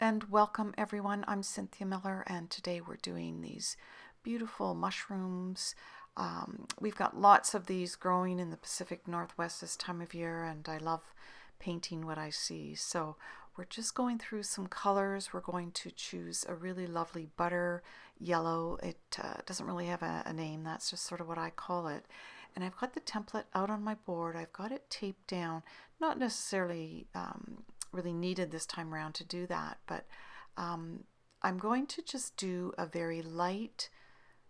and welcome everyone. I'm Cynthia Miller, and today we're doing these beautiful mushrooms. We've got lots of these growing in the Pacific Northwest this time of year, and I love painting what I see. So we're just going through some colors. We're going to choose a really lovely butter yellow. It doesn't really have a name. That's just sort of what I call it. And I've got the template out on my board. I've got it taped down. Not necessarily really needed this time around to do that, but I'm going to just do a very light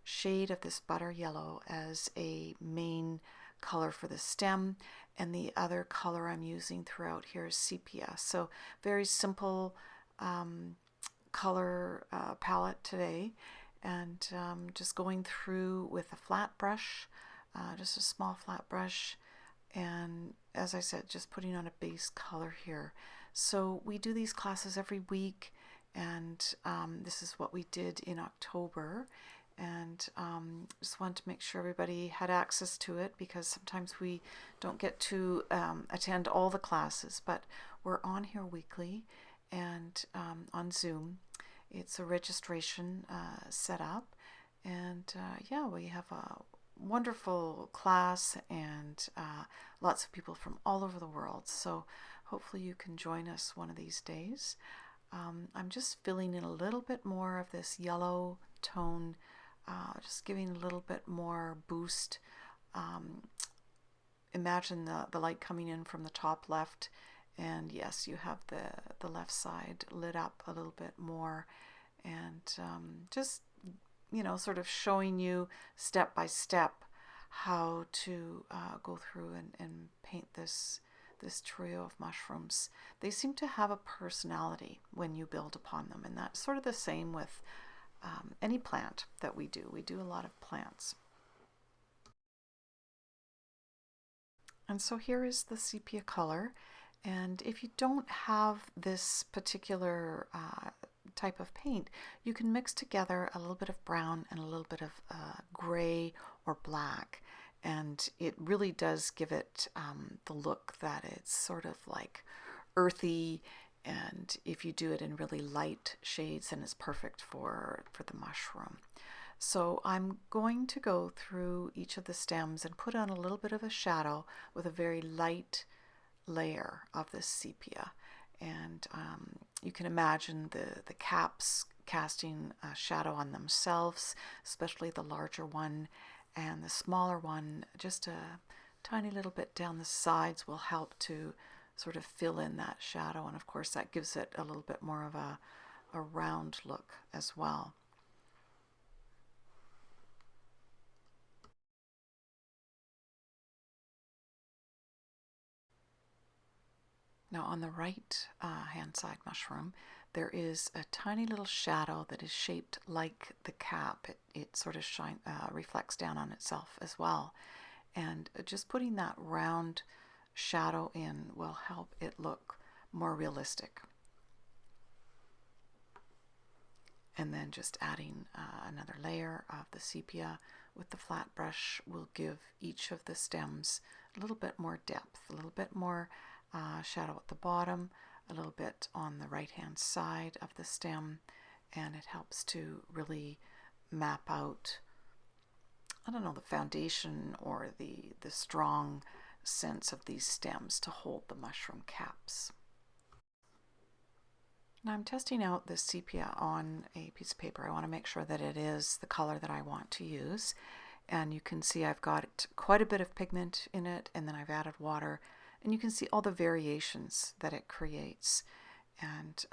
shade of this butter yellow as a main color for the stem, and the other color I'm using throughout here is sepia. So very simple color palette today, and just going through with a flat brush, just a small flat brush, and as I said, just putting on a base color here. So we do these classes every week, and this is what we did in October, and just wanted to make sure everybody had access to it, because sometimes we don't get to attend all the classes, but we're on here weekly and on Zoom. It's a registration set up, and yeah, we have a wonderful class and lots of people from all over the world. So hopefully you can join us one of these days. I'm just filling in a little bit more of this yellow tone, just giving a little bit more boost. Imagine the light coming in from the top left, and yes, you have the left side lit up a little bit more, and just sort of showing you step by step how to go through and paint this trio of mushrooms. They seem to have a personality when you build upon them, and that's sort of the same with any plant that we do. We do a lot of plants. And so here is the sepia color, and if you don't have this particular type of paint, you can mix together a little bit of brown and a little bit of gray or black, and it really does give it the look that it's sort of like earthy, and if you do it in really light shades, then it's perfect for the mushroom. So I'm going to go through each of the stems and put on a little bit of a shadow with a very light layer of this sepia. And you can imagine the caps casting a shadow on themselves, especially the larger one, and the smaller one, just a tiny little bit down the sides, will help to sort of fill in that shadow, and of course that gives it a little bit more of a round look as well. Now on the right hand side mushroom, there is a tiny little shadow that is shaped like the cap. It sort of reflects down on itself as well. And just putting that round shadow in will help it look more realistic. And then just adding another layer of the sepia with the flat brush will give each of the stems a little bit more depth, a little bit more shadow at the bottom, a little bit on the right hand side of the stem, and it helps to really map out, I don't know, the foundation or the strong sense of these stems to hold the mushroom caps. Now I'm testing out this sepia on a piece of paper. I want to make sure that it is the color that I want to use, and you can see I've got quite a bit of pigment in it, and then I've added water, and you can see all the variations that it creates. And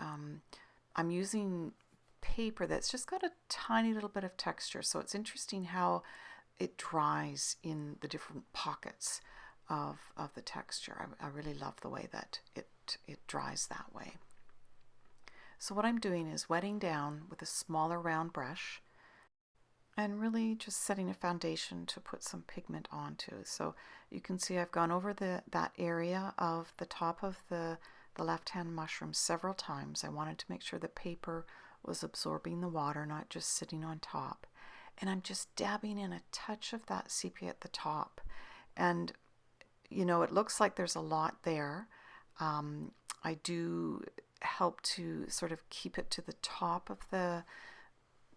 I'm using paper that's just got a tiny little bit of texture, so it's interesting how it dries in the different pockets of the texture. I really love the way that it dries that way. So what I'm doing is wetting down with a smaller round brush and really just setting a foundation to put some pigment onto. So you can see I've gone over that area of the top of the left-hand mushroom several times. I wanted to make sure the paper was absorbing the water, not just sitting on top. And I'm just dabbing in a touch of that sepia at the top. And it looks like there's a lot there. I do help to sort of keep it to the top of the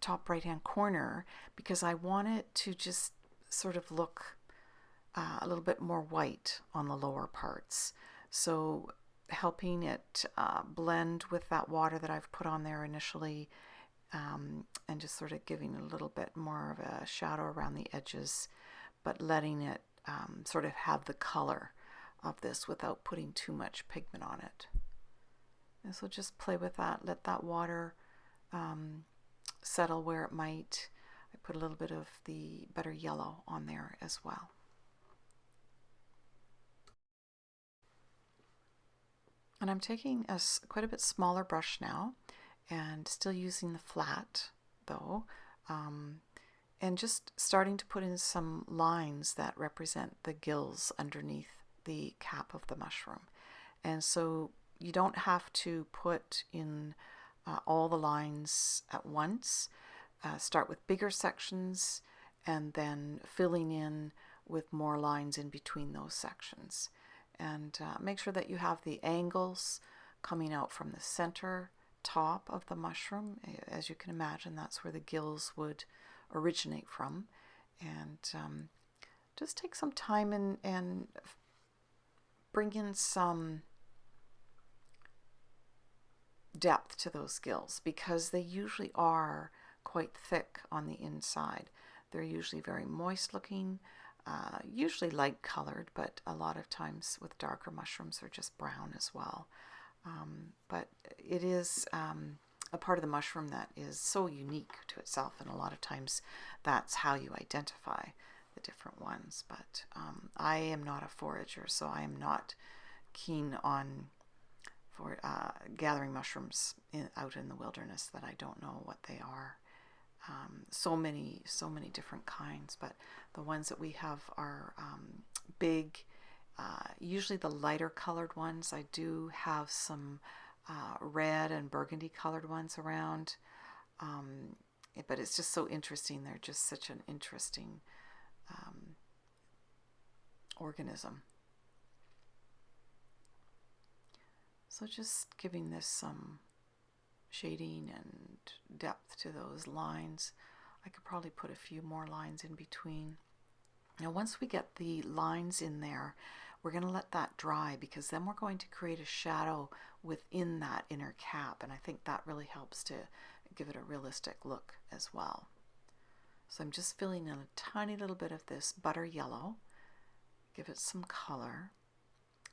top right hand corner, because I want it to just sort of look a little bit more white on the lower parts. So helping it blend with that water that I've put on there initially, and just sort of giving a little bit more of a shadow around the edges, but letting it sort of have the color of this without putting too much pigment on it. And so just play with that, let that water settle where it might. I put a little bit of the better yellow on there as well. And I'm taking quite a bit smaller brush now, and still using the flat though, and just starting to put in some lines that represent the gills underneath the cap of the mushroom. And so you don't have to put in all the lines at once. Start with bigger sections and then filling in with more lines in between those sections. And make sure that you have the angles coming out from the center top of the mushroom. As you can imagine, that's where the gills would originate from. And just take some time and bring in some depth to those gills, because they usually are quite thick on the inside. They're usually very moist looking, usually light colored, but a lot of times with darker mushrooms they're just brown as well. But it is a part of the mushroom that is so unique to itself, and a lot of times that's how you identify the different ones. But I am not a forager, so I am not keen on gathering mushrooms out in the wilderness that I don't know what they are. So many different kinds, but the ones that we have are big, usually the lighter colored ones. I do have some red and burgundy colored ones around, but it's just so interesting. They're just such an interesting organism. So just giving this some shading and depth to those lines. I could probably put a few more lines in between. Now once we get the lines in there, we're going to let that dry, because then we're going to create a shadow within that inner cap, and I think that really helps to give it a realistic look as well. So I'm just filling in a tiny little bit of this butter yellow, give it some color,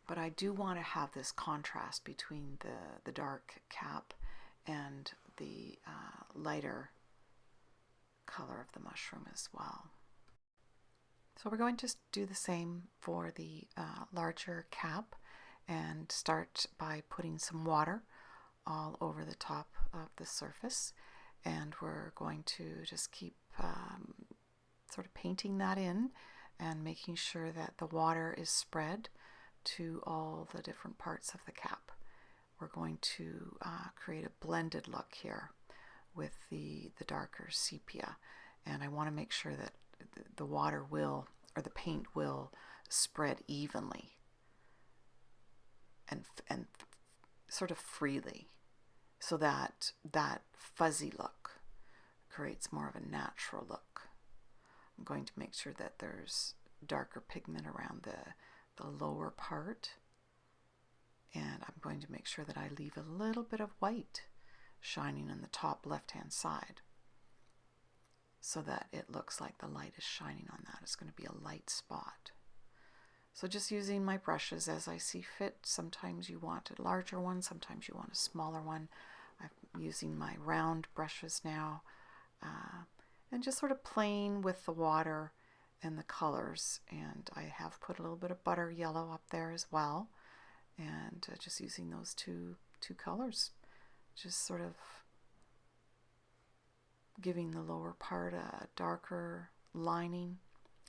but I do want to have this contrast between the dark cap and the lighter color of the mushroom as well. So we're going to do the same for the larger cap, and start by putting some water all over the top of the surface, and we're going to just keep sort of painting that in and making sure that the water is spread to all the different parts of the cap. We're going to create a blended look here with the darker sepia, and I want to make sure that the water will, or the paint will, spread evenly and sort of freely, so that that fuzzy look creates more of a natural look. I'm going to make sure that there's darker pigment around the lower part, and I'm going to make sure that I leave a little bit of white shining on the top left hand side, so that it looks like the light is shining on that. It's going to be a light spot. So just using my brushes as I see fit. Sometimes you want a larger one, sometimes you want a smaller one. I'm using my round brushes now, and just sort of playing with the water and the colors. And I have put a little bit of butter yellow up there as well, and just using those two colors, just sort of giving the lower part a darker lining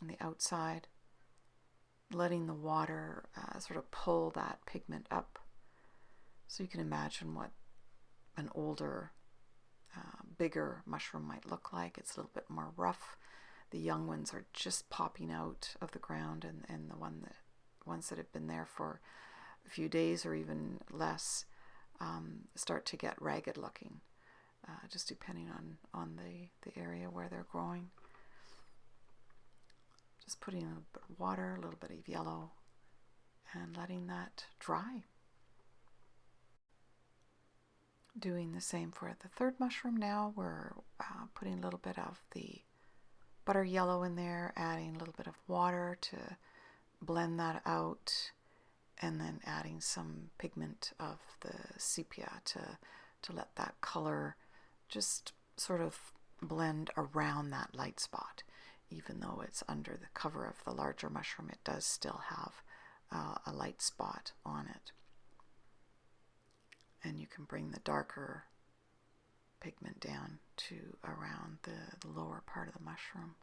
on the outside, letting the water sort of pull that pigment up. So you can imagine what an older, bigger mushroom might look like. It's a little bit more rough. The young ones are just popping out of the ground, and the ones that have been there for a few days or even less start to get ragged looking, just depending on the area where they're growing. Just putting a little bit of water, a little bit of yellow, and letting that dry. Doing the same for the third mushroom now. We're putting a little bit of the butter yellow in there, adding a little bit of water to blend that out, and then adding some pigment of the sepia to let that color just sort of blend around that light spot. Even though it's under the cover of the larger mushroom, it does still have a light spot on it. And you can bring the darker pigment down to around the lower part of the mushroom.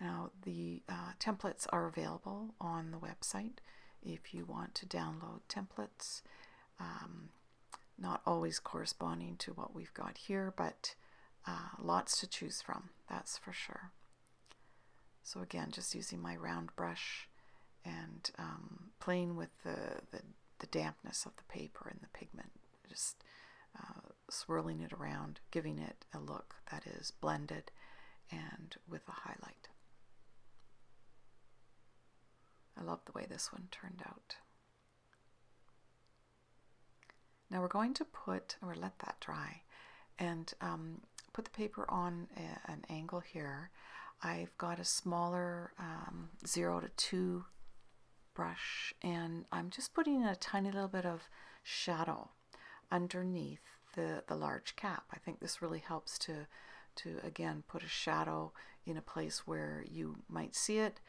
Now, the templates are available on the website if you want to download templates. Not always corresponding to what we've got here, but lots to choose from, that's for sure. So again, just using my round brush and playing with the dampness of the paper and the pigment, just swirling it around, giving it a look that is blended and with a highlight. I love the way this one turned out. Now we're going to let that dry and put the paper on an angle here. I've got a smaller 0 to 2 brush, and I'm just putting a tiny little bit of shadow underneath the large cap. I think this really helps to again put a shadow in a place where you might see it,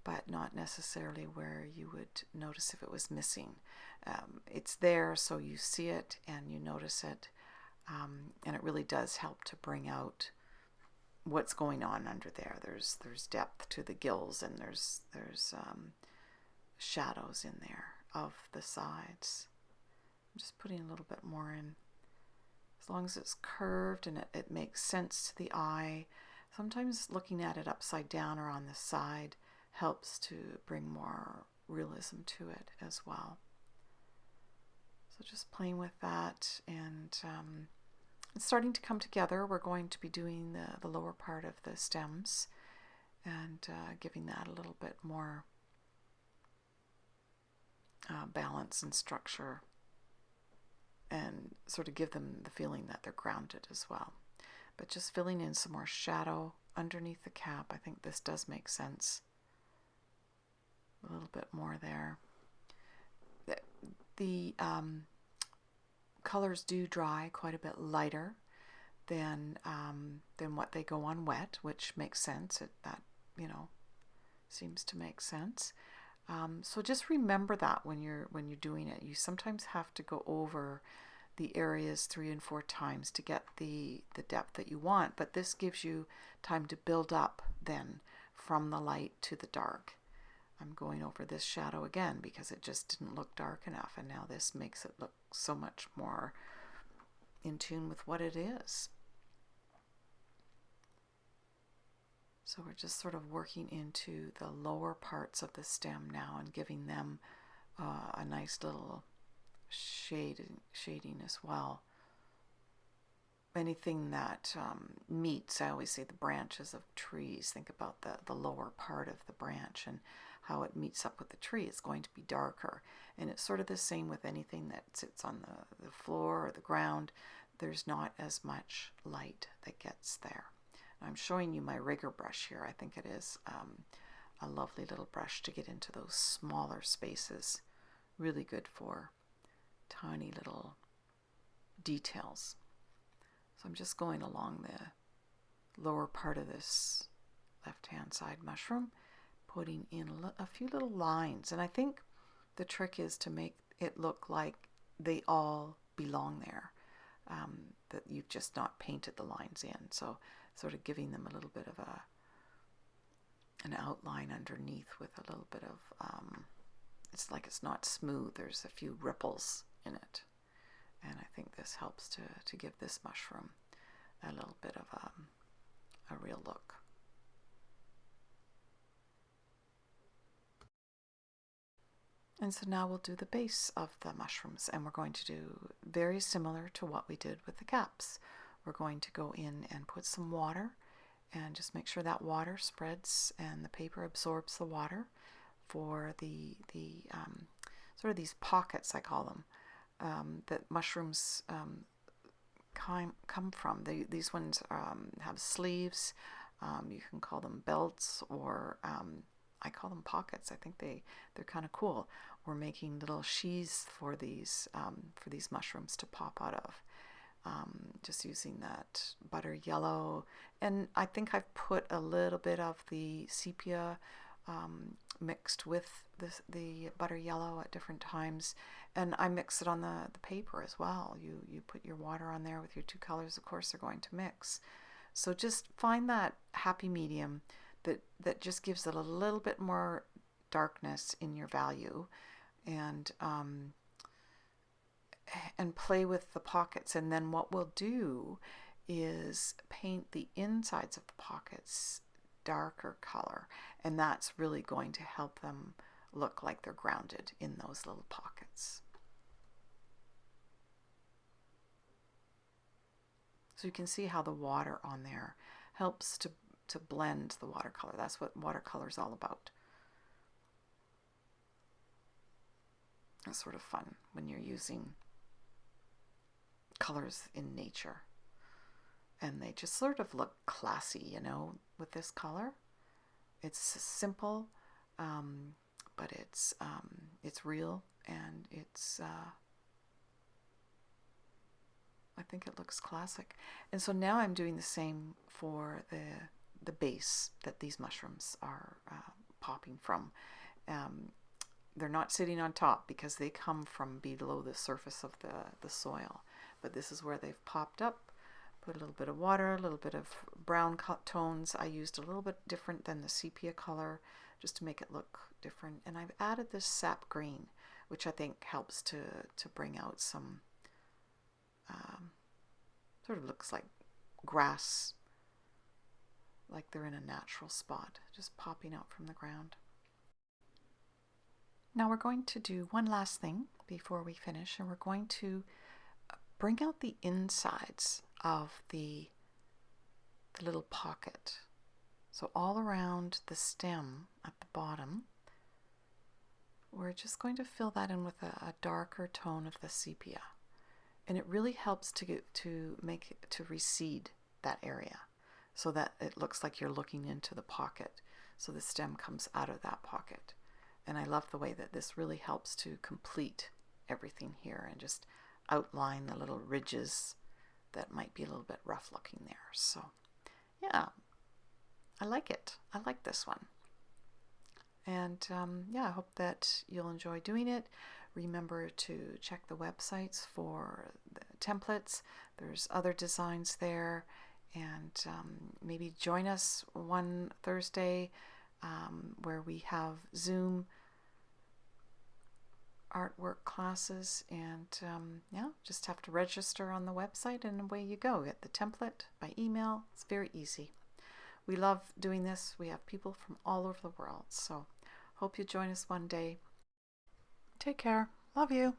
but not necessarily where you would notice if it was missing. It's there, so you see it and you notice it, and it really does help to bring out what's going on under there. There's depth to the gills, and there's shadows in there of the sides. I'm just putting a little bit more in. As long as it's curved and it makes sense to the eye. Sometimes looking at it upside down or on the side helps to bring more realism to it as well. So just playing with that, and it's starting to come together. We're going to be doing the lower part of the stems and giving that a little bit more balance and structure, and sort of give them the feeling that they're grounded as well. But just filling in some more shadow underneath the cap. I think this does make sense. A little bit more there. The colors do dry quite a bit lighter than what they go on wet, which makes sense. That seems to make sense. So just remember that when you're doing it. You sometimes have to go over the areas 3 and 4 times to get the depth that you want, but this gives you time to build up then from the light to the dark. I'm going over this shadow again because it just didn't look dark enough, and now this makes it look so much more in tune with what it is. So we're just sort of working into the lower parts of the stem now and giving them a nice little shading as well. Anything that meets, I always say, the branches of trees. Think about the lower part of the branch and how it meets up with the tree. It's going to be darker. And it's sort of the same with anything that sits on the floor or the ground. There's not as much light that gets there. I'm showing you my rigger brush here. I think it is a lovely little brush to get into those smaller spaces. Really good for tiny little details. So I'm just going along the lower part of this left-hand side mushroom, putting in a few little lines. And I think the trick is to make it look like they all belong there, that you've just not painted the lines in. So sort of giving them a little bit of an outline underneath with a little bit of, it's like it's not smooth. There's a few ripples in it. And I think this helps to give this mushroom a little bit of a real look. And so now we'll do the base of the mushrooms, and we're going to do very similar to what we did with the caps. We're going to go in and put some water and just make sure that water spreads and the paper absorbs the water for the sort of these pockets, I call them, that mushrooms come from. These ones have sleeves. You can call them belts, or I call them pockets. I think they're kind of cool. We're making little sheaths for these mushrooms to pop out of. Just using that butter yellow, and I think I've put a little bit of the sepia mixed with the butter yellow at different times, and I mix it on the paper as well. You put your water on there with your two colors, of course they're going to mix. So just find that happy medium that just gives it a little bit more darkness in your value, and play with the pockets. And then what we'll do is paint the insides of the pockets darker color, and that's really going to help them look like they're grounded in those little pockets. So you can see how the water on there helps to blend the watercolor. That's what watercolor is all about. It's sort of fun when you're using colors in nature, and they just sort of look classy, you know, with this color. It's simple, but it's real, and I think it looks classic. And so now I'm doing the same for the base that these mushrooms are popping from. They're not sitting on top because they come from below the surface of the soil, but this is where they've popped up. Put a little bit of water, a little bit of brown tones. I used a little bit different than the sepia color just to make it look different. And I've added this sap green, which I think helps to bring out some, sort of looks like grass, like they're in a natural spot, just popping out from the ground. Now we're going to do one last thing before we finish, and we're going to bring out the insides of the little pocket. So all around the stem at the bottom, we're just going to fill that in with a darker tone of the sepia. And it really helps to recede that area so that it looks like you're looking into the pocket. So the stem comes out of that pocket. And I love the way that this really helps to complete everything here and just outline the little ridges that might be a little bit rough looking there. So yeah, I like it. I like this one. And yeah, I hope that you'll enjoy doing it. Remember to check the websites for the templates. There's other designs there. And maybe join us one Thursday where we have Zoom artwork classes, and yeah, just have to register on the website and away you go. Get the template by email. It's very easy. We love doing this. We have people from all over the world, so hope you join us one day. Take care. Love you.